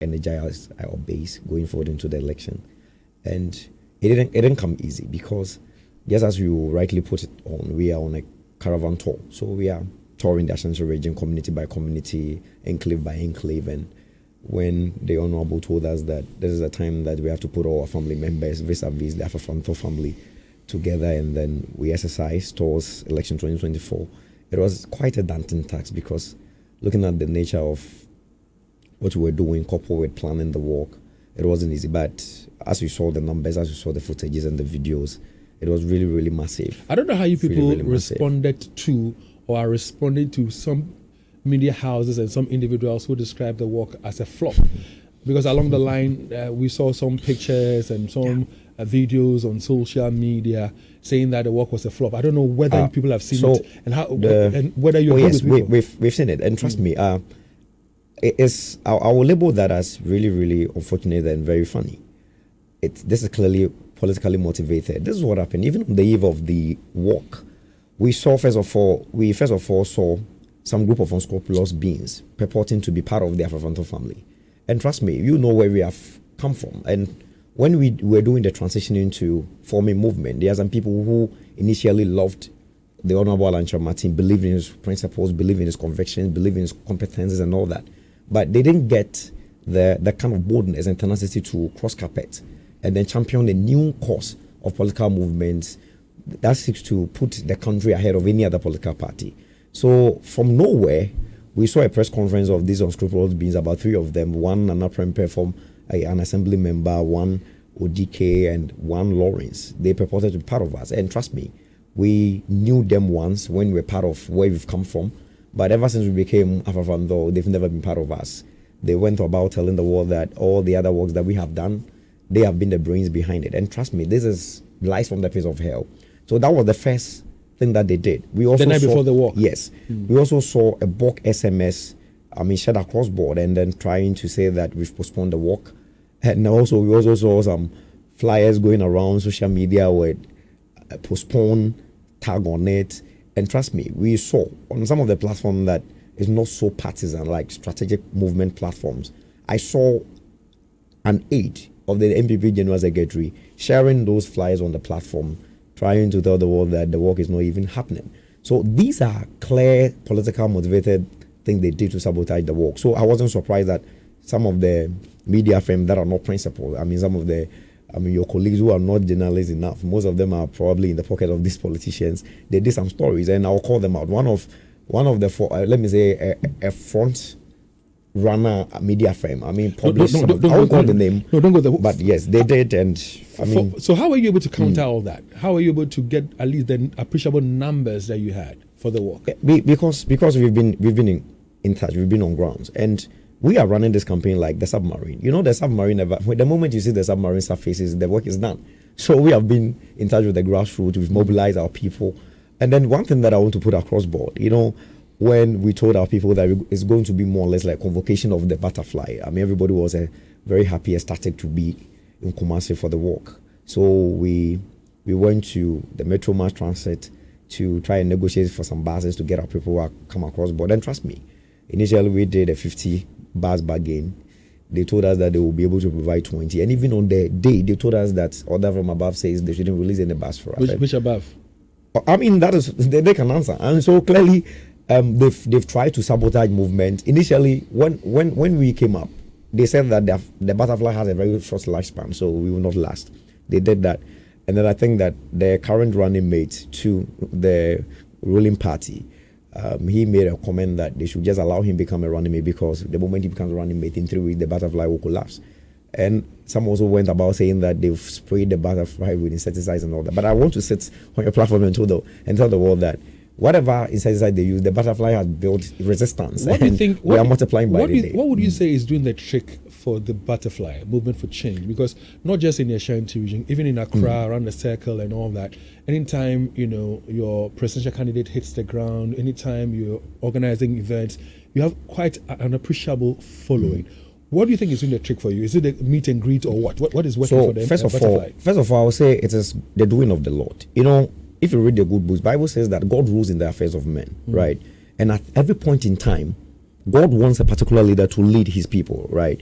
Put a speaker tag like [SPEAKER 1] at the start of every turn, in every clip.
[SPEAKER 1] energize our base going forward into the election. And it didn't come easy because, just as you rightly put it on, we are on a caravan tour. So we are touring the Ashanti region, community by community, enclave by enclave. And when the Honorable told us that this is a time that we have to put all our family members vis-a-vis the Afafanto family together, and then we exercise towards election 2024, it was quite a daunting task because looking at the nature of what we were doing, coupled with planning the walk, it wasn't easy. But as we saw the numbers, as we saw the footages and the videos, it was really, really massive.
[SPEAKER 2] I don't know how you people
[SPEAKER 1] really
[SPEAKER 2] responded to or are responding to some media houses and some individuals who describe the walk as a flop. Because along the line, we saw some pictures and some videos on social media saying that the walk was a flop. I don't know whether people have seen it and how and whether you agree with people.
[SPEAKER 1] We've seen it, and trust me, it's I will label that as really, really unfortunate and very funny. This is clearly politically motivated. This is what happened. Even on the eve of the walk, we first of all saw some group of unscrupulous beings purporting to be part of the Afafanto family. And trust me, you know where we have come from. And when we were doing the transition into forming movement, there are some people who initially loved the Honorable Alan Kyeremanteng, believed in his principles, believed in his convictions, believed in his competences and all that. But they didn't get the kind of boldness and tenacity to cross carpet and then champion a new course of political movements that seeks to put the country ahead of any other political party. So from nowhere, we saw a press conference of these unscrupulous beings, about three of them, one an apprentice from an assembly member, one ODK, and one Lawrence. They purported to be part of us. And trust me, we knew them once when we were part of where we've come from. But ever since we became Afafando, they've never been part of us. They went about telling the world that all the other works that we have done, they have been the brains behind it. And trust me, this is lies from the pits of hell. So that was the first thing that they did. We also
[SPEAKER 2] the night before the walk.
[SPEAKER 1] Yes. We also saw a bulk SMS, shared across board, and then trying to say that we've postponed the walk. And we also saw some flyers going around social media with postpone, tag on it. And trust me, we saw on some of the platforms that is not so partisan, like strategic movement platforms. I saw an aide of the MPP General Secretary sharing those flyers on the platform, trying to tell the world that the walk is not even happening. So these are clear political motivated things they did to sabotage the walk. So I wasn't surprised that some of the media firms that are not principled, some of your colleagues who are not journalists enough, most of them are probably in the pocket of these politicians. They did some stories, and I'll call them out. One of the let me say a front runner media firm. Published. I won't call the name.
[SPEAKER 2] No, don't go there.
[SPEAKER 1] But yes, they did, and
[SPEAKER 2] so how were you able to counter all that? How were you able to get at least the appreciable numbers that you had for the walk?
[SPEAKER 1] Because we've been in touch, we've been on grounds, and we are running this campaign like the submarine. You know, the submarine, the moment you see the submarine surfaces, the work is done. So we have been in touch with the grassroots, we've mobilized our people. And then one thing that I want to put across board, when we told our people that it's going to be more or less like convocation of the butterfly, everybody was very happy, ecstatic to be in Kumasi for the walk. So we went to the Metro Mass Transit to try and negotiate for some buses to get our people who come across board. And trust me, initially we did a 50 bus bargain. They told us that they will be able to provide 20, and even on the day they told us that order from above says they shouldn't release any bus for us.
[SPEAKER 2] Which above?
[SPEAKER 1] That is they can answer. And so clearly they've tried to sabotage movement. Initially when we came up, they said that the butterfly has a very short lifespan, so we will not last. They did that. And then I think that the current running mate to the ruling party, he made a comment that they should just allow him become a running mate, because the moment he becomes a running mate in 3 weeks, the butterfly will collapse. And some also went about saying that they've sprayed the butterfly with insecticides and all that. But I want to sit on your platform and tell the world that whatever insecticide they use, the butterfly has built resistance.
[SPEAKER 2] What do you think?
[SPEAKER 1] We are multiplying by the day.
[SPEAKER 2] What would you say is doing the trick for the butterfly movement for change? Because not just in the Ashanti region, even in Accra, around the circle and all that, anytime your presidential candidate hits the ground, anytime you're organizing events, you have quite an appreciable following. What do you think is doing the trick for you? Is it the meet and greet or what? What is working for them?
[SPEAKER 1] First of all, I would say it is the doing of the Lord. If you read the good books, Bible says that God rules in the affairs of men, right? And at every point in time, God wants a particular leader to lead his people, right?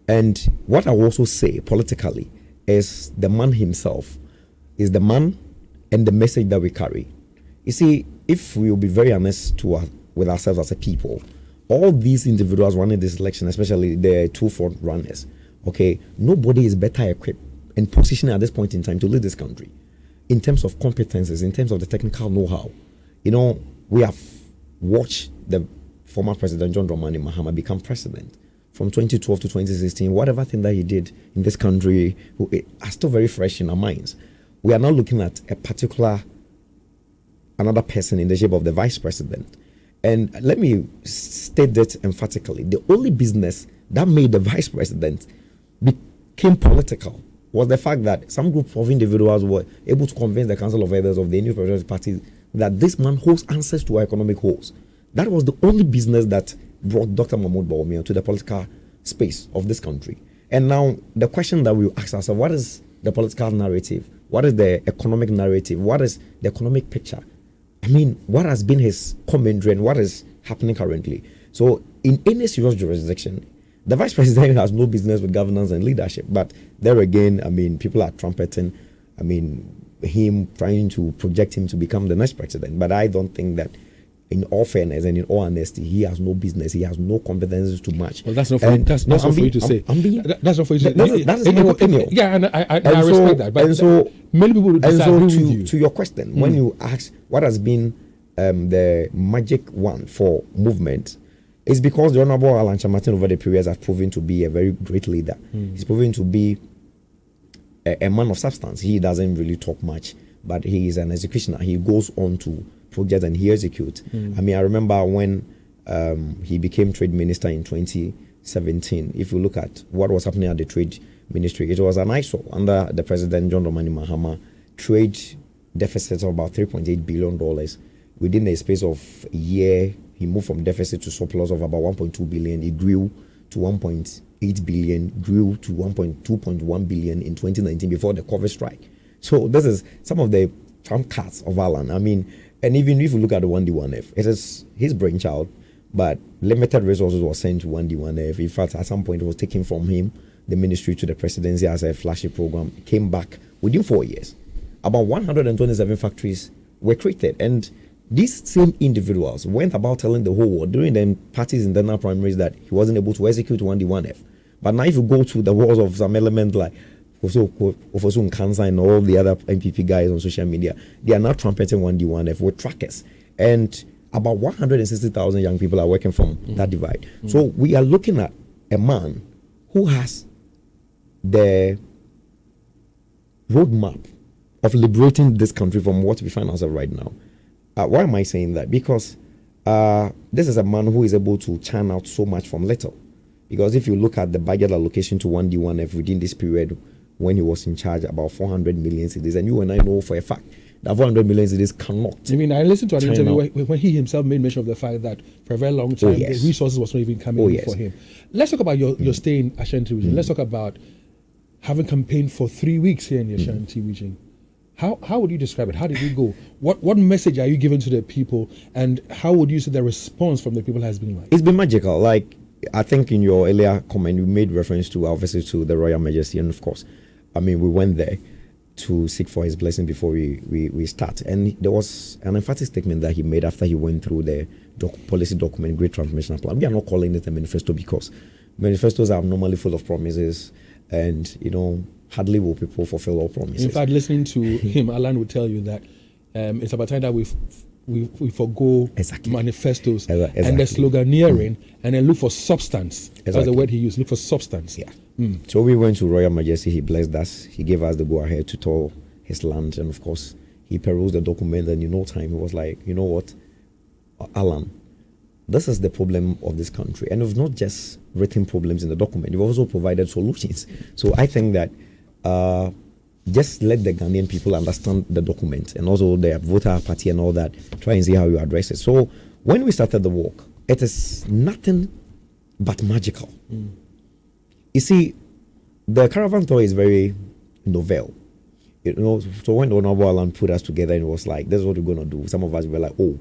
[SPEAKER 1] And what I will also say politically is the man himself is the man and the message that we carry. You see, if we will be very honest with ourselves as a people, all these individuals running this election, especially the two front runners, okay, nobody is better equipped and positioned at this point in time to lead this country in terms of competences, in terms of the technical know-how. You know, we have watched the former President John Dramani Mahama become president from 2012 to 2016. Whatever thing that he did in this country are still very fresh in our minds. We are now looking at another person in the shape of the vice president. And let me state that emphatically. The only business that made the vice president became political was the fact that some group of individuals were able to convince the Council of Elders of the new presidential party that this man holds answers to our economic woes. That was the only business that brought Dr. Mahmoud Bawumia to the political space of this country. And now the question that we ask ourselves, what is the political narrative? What is the economic narrative? What is the economic picture? I mean, what has been his commentary and what is happening currently? So in any serious jurisdiction, the vice president has no business with governance and leadership. But there again, I mean, people are trumpeting, him trying to project him to become the next president. But I don't think that, in all fairness and in all honesty, he has no business. He has no competences to match.
[SPEAKER 2] Well, that's not for you. That's not for you to say. That's not for you to say.
[SPEAKER 1] That is my opinion.
[SPEAKER 2] Yeah, and I respect that. But
[SPEAKER 1] and so
[SPEAKER 2] many people would disagree with you.
[SPEAKER 1] To your question, when you ask what has been the magic one for movement, it's because the Honorable Alan Kyeremanteng over the periods has proven to be a very great leader. He's proven to be a man of substance. He doesn't really talk much, but he is an executioner. He goes on to project and he execute. I mean, I remember when he became trade minister in 2017. If you look at what was happening at the trade ministry, it was an eyesore under the president John Dramani Mahama. Trade deficits of about $3.8 billion. Within a space of a year, he moved from deficit to surplus of about 1.2 billion. It grew to 1.8 billion, grew to 2.1 billion in 2019 before the COVID strike. So this is some of the trump cards of Alan. I mean, and even if you look at the 1D1F, it is his brainchild, but limited resources were sent to 1D1F. In fact, at some point, it was taken from him, the ministry, to the presidency as a flagship program. It came back within 4 years. About 127 factories were created. And these same individuals went about telling the whole world during the party's internal primaries that he wasn't able to execute 1D1F. But now if you go to the walls of some element like Ofosu Nkansa and all the other MPP guys on social media, they are now trumpeting 1D1F with trackers. And about 160,000 young people are working from that divide. So we are looking at a man who has the roadmap of liberating this country from what we find ourselves right now. Why am I saying that? Because this is a man who is able to churn out so much from little. Because if you look at the budget allocation to 1D1F within this period, when he was in charge, about 400 million cedis, and you and I know for a fact that 400 million cedis cannot.
[SPEAKER 2] I mean, I listened to an interview when he himself made mention of the fact that for a very long time, the resources was not even coming in for him. Let's talk about your stay in Ashanti region. Let's talk about having campaigned for 3 weeks here in the Ashanti region. How would you describe it? How did it go? What message are you giving to the people, and how would you say the response from the people has been like?
[SPEAKER 1] It's been magical. Like, I think in your earlier comment, you made reference to our visit to the Royal Majesty, and of course, I mean, we went there to seek for his blessing before we start. And there was an emphatic statement that he made after he went through the policy document, Great Transformation Plan. We are not calling it a manifesto because manifestos are normally full of promises, and, you know, hardly will people fulfill all promises.
[SPEAKER 2] In fact, listening to him, Alan would tell you that it's about time that we forgo manifestos and the sloganeering and then look for substance. That's the word he used, look for substance.
[SPEAKER 1] Yeah. So we went to Royal Majesty, he blessed us, he gave us the go-ahead to tour his land, and of course, he perused the document, and in no time, he was like, you know what, Alan, this is the problem of this country. And it's not just written problems in the document, you've also provided solutions. So I think that just let the Ghanaian people understand the document and also the voter party and all that, try and see how you address it. So when we started the walk, it is nothing but magical. You see, the caravan tour is very novel. You know, so when the Honorable Alan put us together, and it was like, this is what we're going to do. Some of us were like, oh,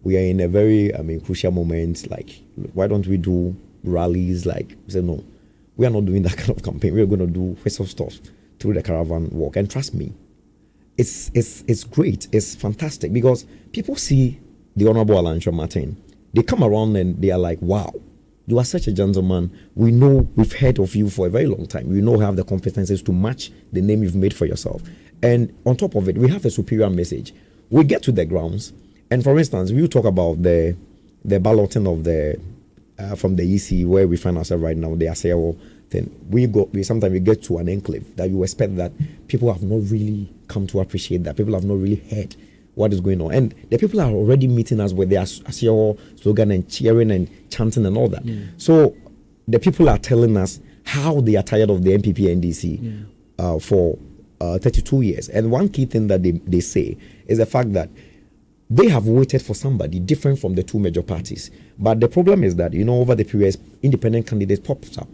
[SPEAKER 1] we are in a very, crucial moment. Like, why don't we do rallies? Like, we said, no. we are not doing that kind of campaign. We're going to do whistle stuff through the caravan walk. And trust me, it's great. It's fantastic because people see the Honorable Alan Kyeremanteng. They come around and they are like, wow, you are such a gentleman. We know, we've heard of you for a very long time. We know you have the competencies to match the name you've made for yourself. And on top of it, we have a superior message. We get to the grounds, and for instance, we talk about the balloting of the from the EC where we find ourselves right now, the Aseo thing. We sometimes we get to an enclave that you expect that people have not really come to appreciate, that people have not really heard what is going on, and the people are already meeting us with their Aseo slogan and cheering and chanting and all that. So the people are telling us how they are tired of the NPP NDC for 32 years. And one key thing that they say is the fact that they have waited for somebody different from the two major parties. But the problem is that, over the period, independent candidates pops up.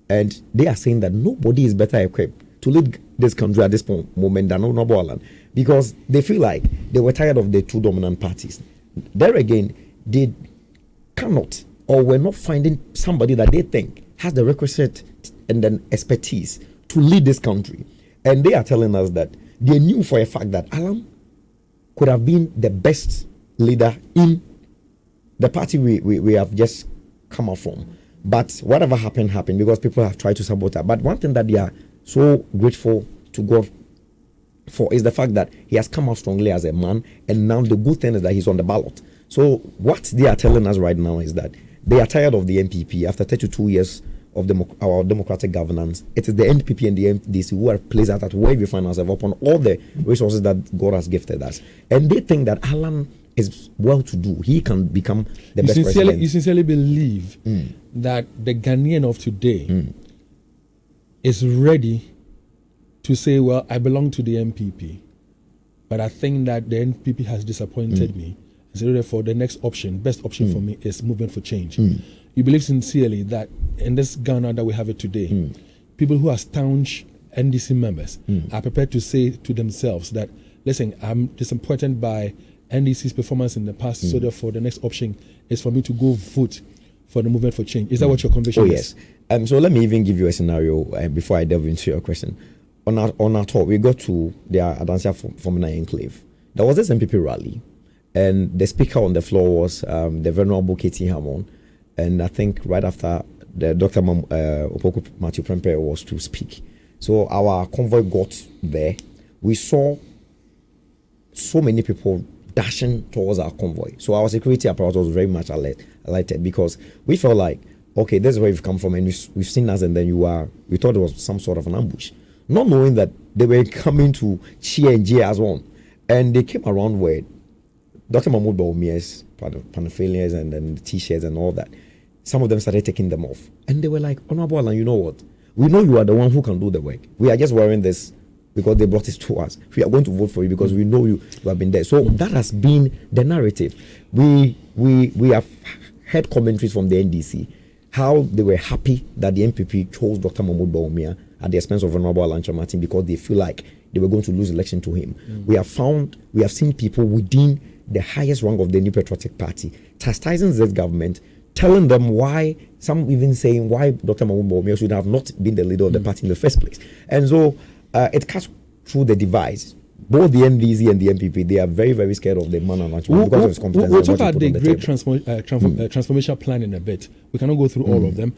[SPEAKER 1] And they are saying that nobody is better equipped to lead this country at this moment than Honorable Alan, because they feel like they were tired of the two dominant parties. There again, they cannot or were not finding somebody that they think has the requisite and then expertise to lead this country. And they are telling us that they knew for a fact that Alan could have been the best leader in the party we have just come out from. But whatever happened, because people have tried to sabotage. But one thing that they are so grateful to God for is the fact that he has come out strongly as a man, and now the good thing is that he's on the ballot. So what they are telling us right now is that they are tired of the NPP after 32 years of our democratic governance. It is the NPP and the MDC who are placed at where we find ourselves upon all the resources that God has gifted us. And they think that Alan is well to do. He can become the best president.
[SPEAKER 2] You sincerely believe that the Ghanaian of today is ready to say, well, I belong to the NPP, but I think that the NPP has disappointed me. And so therefore, the next option, best option for me is movement for change. You believe sincerely that in this Ghana that we have it today, people who are staunch NDC members are prepared to say to themselves that, listen, I'm disappointed by NDC's performance in the past, so therefore the next option is for me to go vote for the movement for change. Is that what your conviction is?
[SPEAKER 1] Yes. So let me even give you a scenario before I delve into your question. On our tour, we got to the Adansia Formula Enclave. There was this MPP rally, and the speaker on the floor was the Venerable K.T. Hammond. And I think right after the Dr. Opoku Matthew Prempeh was to speak. So our convoy got there. We saw so many people dashing towards our convoy. So our security apparatus was very much alerted because we felt like, okay, this is where we've come from, and we've seen us, and then we thought it was some sort of an ambush. Not knowing that they were coming to cheer and jeer as one. And they came around with Dr. Mahmoud Bawumia's paraphernalias and then the t-shirts and all that. Some of them started taking them off. And they were like, Honorable Alan, you know what? We know you are the one who can do the work. We are just wearing this because they brought it to us. We are going to vote for you because we know you have been there. So that has been the narrative. We have heard commentaries from the NDC, how they were happy that the MPP chose Dr. Mahmoud Bawumia at the expense of Honorable Alan Kyeremanteng because they feel like they were going to lose election to him. We have seen people within the highest rank of the New Patriotic Party chastising this government, telling them why, some even saying why Dr. Mahmoud Bawumia should have not been the leader of the party in the first place. And so it cuts through the divides. Both the NDC and the MPP, they are very, very scared of the man and because of his competence.
[SPEAKER 2] We'll talk about the great transformation plan in a bit. We cannot go through all of them.